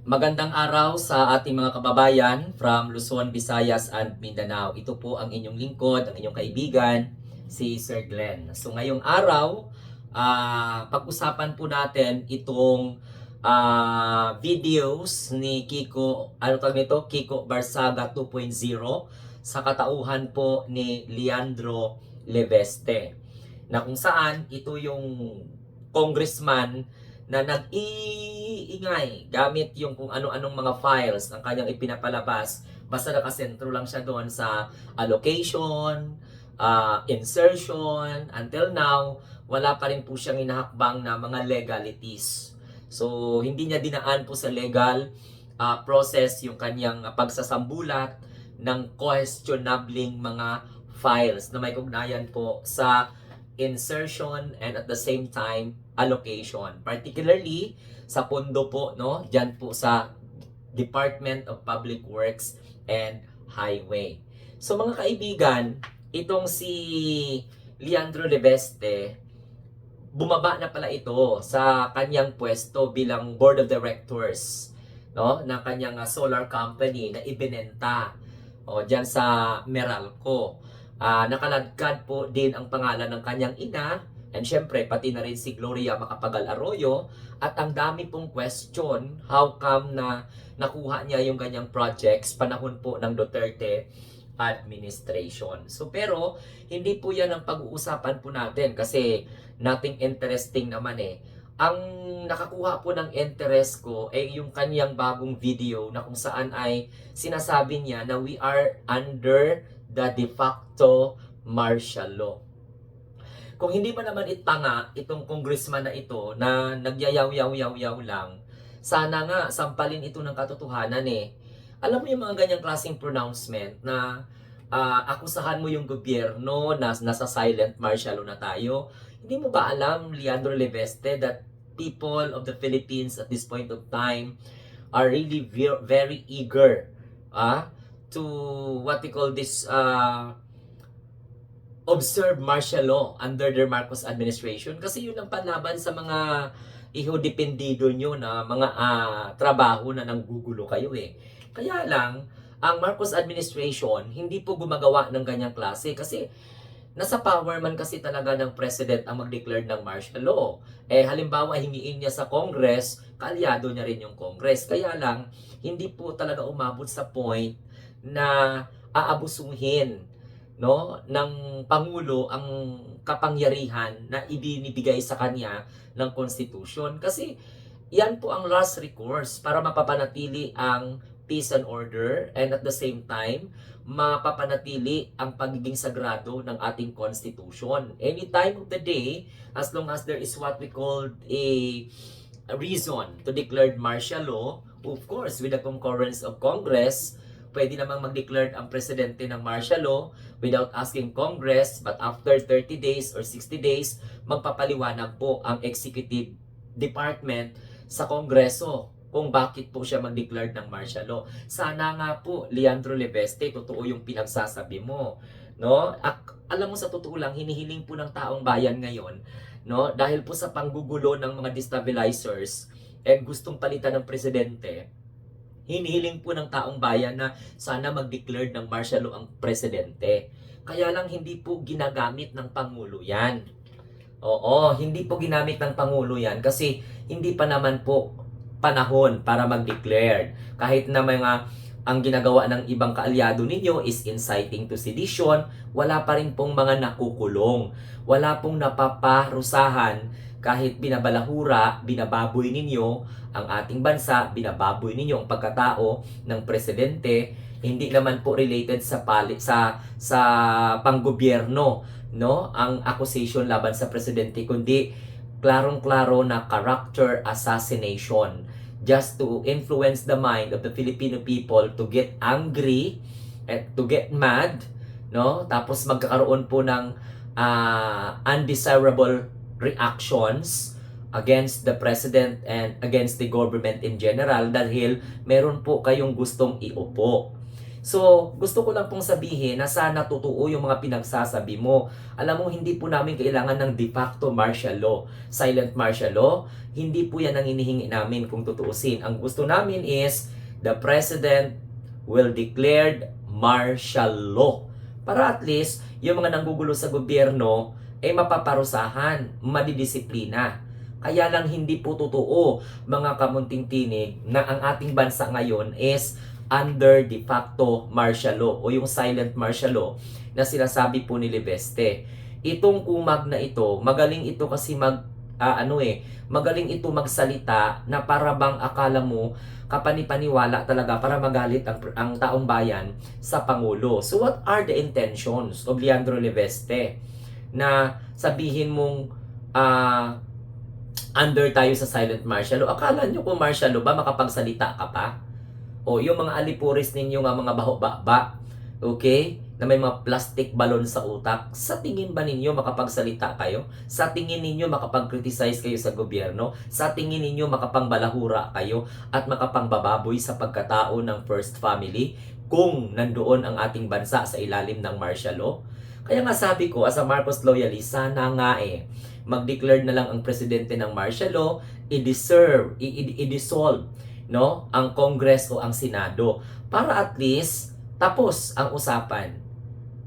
Magandang araw sa ating mga kababayan from Luzon, Visayas, and Mindanao. Ito po ang inyong lingkod, ang inyong kaibigan, si Sir Glenn. So ngayong araw, pag-usapan po natin itong videos ni Kiko, ano tawag nito? Kiko Barsaga 2.0 sa katauhan po ni Leandro Leveste. Na kung saan ito yung congressman na nag-iingay gamit yung kung ano-anong mga files ang kanyang ipinapalabas. Basta nakasentro lang siya doon sa allocation, insertion. Until now, wala pa rin po siyang inahakbang na mga legalities. So, hindi niya dinaan po sa legal process yung kanyang pagsasambulat ng questionabling mga files na may ugnayan po sa insertion and at the same time allocation, particularly sa pondo po, no, diyan po sa Department of Public Works and Highway. So mga kaibigan, itong si Leandro Leveste, bumaba na pala ito sa kanyang pwesto bilang board of directors, no, ng kanyang solar company na ibinenta diyan sa Meralco. Nakaladkad po din ang pangalan ng kanyang ina, and syempre pati na rin si Gloria Macapagal Arroyo, at ang dami pong question how come na nakuha niya yung ganyang projects panahon po ng Duterte administration. So pero hindi po yan ang pag-uusapan po natin kasi nothing interesting naman eh. Ang nakakuha po ng interest ko ay yung kanyang bagong video na kung saan ay sinasabi niya na we are under the de facto martial law. Kung hindi pa naman itanga itong congressman na ito na nagyayaw-yaw-yaw-yaw lang, sana nga sampalin ito ng katotohanan eh. Alam mo yung mga ganyang klaseng pronouncement na akusahan mo yung gobyerno na nasa silent martial law na tayo. Hindi mo ba alam, Leandro Leveste, that people of the Philippines at this point of time are really very eager to what we call this observe martial law under the Marcos administration, kasi yun ang panlaban sa mga iho-dependido nyo na mga trabaho na nanggugulo kayo eh. Kaya lang, ang Marcos administration hindi po gumagawa ng ganyang klase kasi nasa power man kasi talaga ng president ang mag-declare ng martial law. Eh halimbawa hingiin niya sa Congress, kaalyado niya rin yung Congress. Kaya lang, hindi po talaga umabot sa point na aabusuhin, no, ng Pangulo ang kapangyarihan na ibinibigay sa kanya ng Constitution. Kasi yan po ang last recourse para mapapanatili ang peace and order, and at the same time, mapapanatili ang pagiging sagrado ng ating Constitution. Any time of the day, as long as there is what we call a reason to declare martial law, of course, with the concurrence of Congress, pwede namang mag-declare ang presidente ng martial law without asking Congress, but after 30 days or 60 days, magpapaliwanag po ang executive department sa Kongreso kung bakit po siya mag-declare ng martial law. Sana nga po, Leandro Leveste, totoo yung pinagsasabi mo, no? Alam mo, sa totoo lang, hinihiling po ng taong bayan ngayon, no? Dahil po sa panggugulo ng mga destabilizers and gustong palitan ng presidente, hinihiling po ng taong bayan na sana mag-declare ng martial law ang presidente. Kaya lang hindi po ginagamit ng Pangulo yan. Oo, hindi po ginamit ng Pangulo yan kasi hindi pa naman po panahon para mag-declare. Kahit na mga ang ginagawa ng ibang kaalyado ninyo is inciting to sedition, wala pa rin pong mga nakukulong. Wala pong napaparusahan kahit binabalahura, binababoy ninyo ang ating bansa, binababoy ninyo ang pagkatao ng presidente. Hindi naman po related sa panggobyerno, no, ang accusation laban sa presidente, kundi klarong-klaro na character assassination just to influence the mind of the Filipino people to get angry and to get mad, no? Tapos magkakaroon po ng undesirable reactions against the president and against the government in general dahil meron po kayong gustong iupo. So, gusto ko lang pong sabihin na sana totoo yung mga pinagsasabi mo. Alam mo, hindi po namin kailangan ng de facto martial law, silent martial law. Hindi po yan ang hinihingi namin kung tutuusin. Ang gusto namin is the President will declare martial law. Para at least, yung mga nanggugulo sa gobyerno ay mapaparusahan, madidisiplina. Kaya lang hindi po totoo, mga kamunting tinig, na ang ating bansa ngayon is under de facto martial law o yung silent martial law na sinasabi po ni Libeste. Itong kumag na ito, magaling ito kasi magaling ito magsalita na para bang akala mo kapanipaniwala talaga para magalit ang taong bayan sa Pangulo. So what are the intentions of Leandro Libeste na sabihin mong under tayo sa silent martial law? Akala nyo kung martial law ba makapagsalita ka pa? O yung mga alipuris ninyo nga mga baho-baba, okay? Na may mga plastic balon sa utak, sa tingin ba ninyo makapagsalita kayo? Sa tingin ninyo makapag-criticize kayo sa gobyerno? Sa tingin ninyo makapangbalahura kayo at makapangbababoy sa pagkatao ng First Family kung nandoon ang ating bansa sa ilalim ng martial law? Kaya nga sabi ko, as a Marcos loyalist, sana nga mag-declare na lang ang presidente ng martial law, i-dissolve no, ang Congress o ang Senado para at least tapos ang usapan.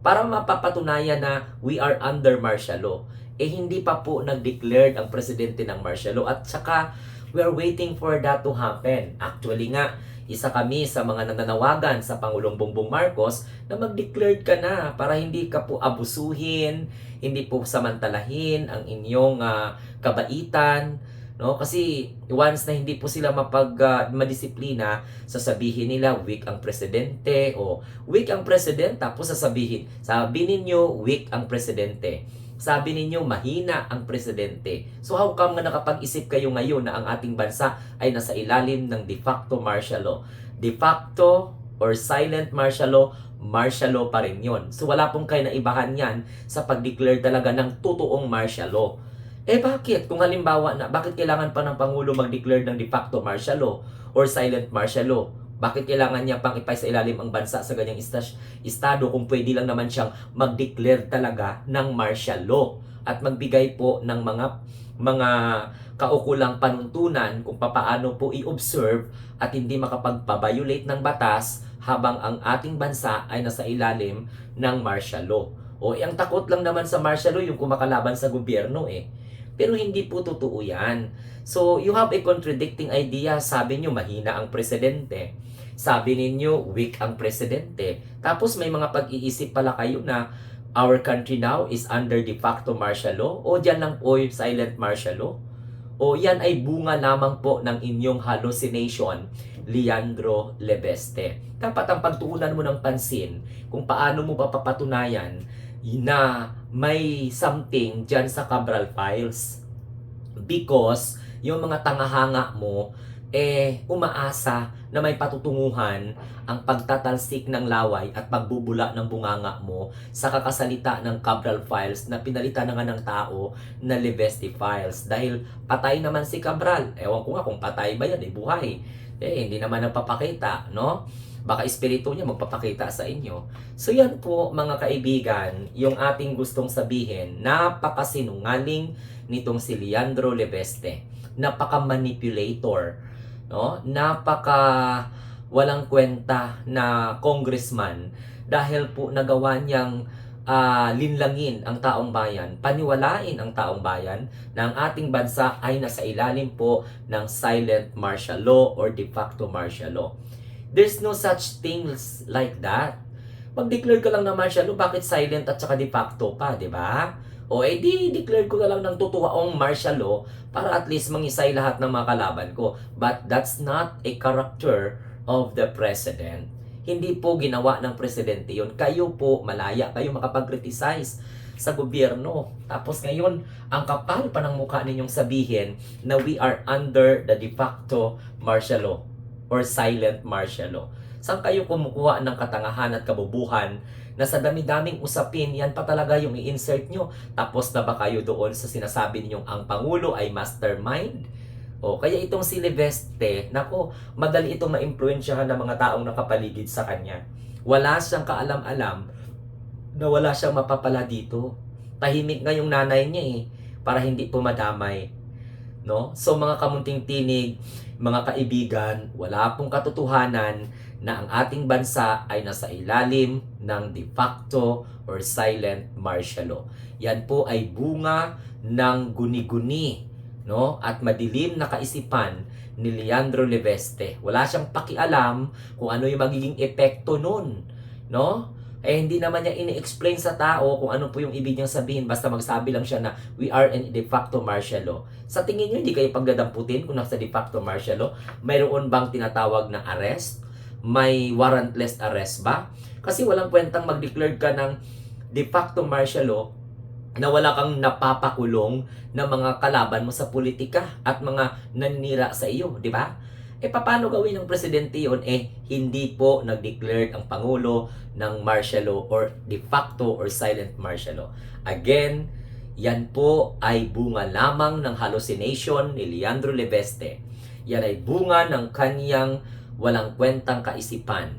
Para mapapatunayan na we are under martial law. Hindi pa po nag-declared ang presidente ng martial law at saka we are waiting for that to happen. Actually nga, isa kami sa mga nananawagan sa Pangulong Bongbong Marcos na mag-declared ka na para hindi ka po abusuhin, hindi po samantalahin ang inyong kabaitan. No, kasi once na hindi po sila madisiplina, sasabihin nila weak ang presidente o weak ang president, tapos sabi ninyo weak ang presidente. Sabi ninyo mahina ang presidente. So how come nga nakapag-isip kayo ngayon na ang ating bansa ay nasa ilalim ng de facto martial law? De facto or silent martial law pa rin yun. So wala pong kayo na ibahan yan sa pag-declare talaga ng totoong martial law. Bakit? Kung halimbawa na, bakit kailangan pa ng Pangulo mag-declare ng de facto martial law or silent martial law? Bakit kailangan niya pang ipay sa ilalim ang bansa sa ganyang estado kung pwede lang naman siyang mag-declare talaga ng martial law at magbigay po ng mga kaukulang panuntunan kung papaano po i-observe at hindi makapagpa-violate ng batas habang ang ating bansa ay nasa ilalim ng martial law. Ang takot lang naman sa martial law yung kumakalaban sa gobyerno Pero hindi po totoo yan. So, you have a contradicting idea. Sabi nyo, mahina ang presidente. Sabi ninyo, weak ang presidente. Tapos may mga pag-iisip pala kayo na our country now is under de facto martial law. O dyan lang po yung silent martial law. O yan ay bunga lamang po ng inyong hallucination, Leandro Libeste. Dapat ang pagtuunan mo ng pansin kung paano mo papapatunayan na may something dyan sa Cabral Files. Because yung mga tangahanga mo, umaasa na may patutunguhan ang pagtatalsik ng laway at pagbubula ng bunganga mo sa kakasalita ng Cabral Files na pinalitan na nga ng tao na Libeste Files. Dahil patay naman si Cabral. Ewan ko nga kung patay ba yan, buhay. Hindi naman nagpapakita, no? Baka espiritu niya magpapakita sa inyo. So yan po mga kaibigan, yung ating gustong sabihin, napakasinungaling nitong si Leandro Libeste. Napaka-manipulator, no? Napaka walang kwenta na congressman dahil po nagawa niyang linlangin ang taong bayan, paniwalain ang taong bayan na ang ating bansa ay nasa ilalim po ng silent martial law or de facto martial law. There's no such things like that. Mag-declare ka lang ng martial law, bakit silent at saka de facto pa, di ba? Di-declare ko na lang ng totoong martial law para at least mangisay lahat ng mga kalaban ko. But that's not a character of the president. Hindi po ginawa ng presidente yun. Kayo po, malaya kayo makapag-criticize sa gobyerno. Tapos ngayon, ang kapal pa ng mukha ninyong sabihin na we are under the de facto martial law or silent martial law. Saan kayo kumukuha ng katangahan at kabubuhan na sa dami-daming usapin, yan pa talaga yung i-insert nyo? Tapos na ba kayo doon sa sinasabi ninyong ang Pangulo ay mastermind? Kaya itong si Libeste, nako, madali itong maimpluwensyahan ng mga taong nakapaligid sa kanya. Wala siyang kaalam-alam na wala siyang mapapala dito. Tahimik nga yung nanay niya para hindi po madamay. No? So mga kamunting tinig, mga kaibigan, wala pong katotohanan na ang ating bansa ay nasa ilalim ng de facto or silent martial law. Yan po ay bunga ng guni-guni, no? At madilim na kaisipan ni Leandro Leveste. Wala siyang pakialam kung ano yung magiging epekto nun, no? Hindi naman niya ini-explain sa tao kung ano po yung ibig niyang sabihin, basta magsabi lang siya na we are in de facto martial law. Sa tingin niyo, hindi kayo pagdadamputin kung nasa de facto martial law? Mayroon bang tinatawag na arrest? May warrantless arrest ba? Kasi walang kwentang mag-declare ka ng de facto martial law na wala kang napapakulong na mga kalaban mo sa politika at mga naninira sa iyo, di ba? Paano gawin ng presidente yun? Hindi po nag-declare ang Pangulo ng martial law or de facto or silent martial law. Again, yan po ay bunga lamang ng hallucination ni Leandro Leveste. Yan ay bunga ng kanyang walang kwentang kaisipan.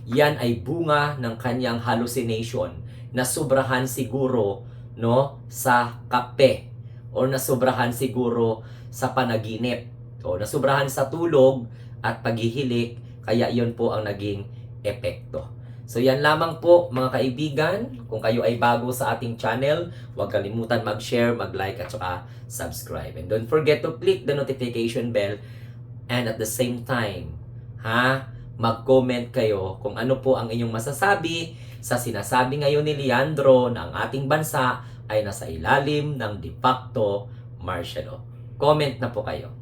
Yan ay bunga ng kanyang hallucination na sobrahan siguro, no, sa kape o nasobrahan siguro sa panaginip o nasobrahan sa tulog at paghihilik, kaya yun po ang naging epekto. So yan lamang po mga kaibigan. Kung kayo ay bago sa ating channel, huwag kalimutan mag-share, mag-like at saka subscribe. And don't forget to click the notification bell and at the same time, mag-comment kayo kung ano po ang inyong masasabi sa sinasabi ngayon ni Leandro na ang ating bansa ay nasa ilalim ng de facto martial law. Comment na po kayo.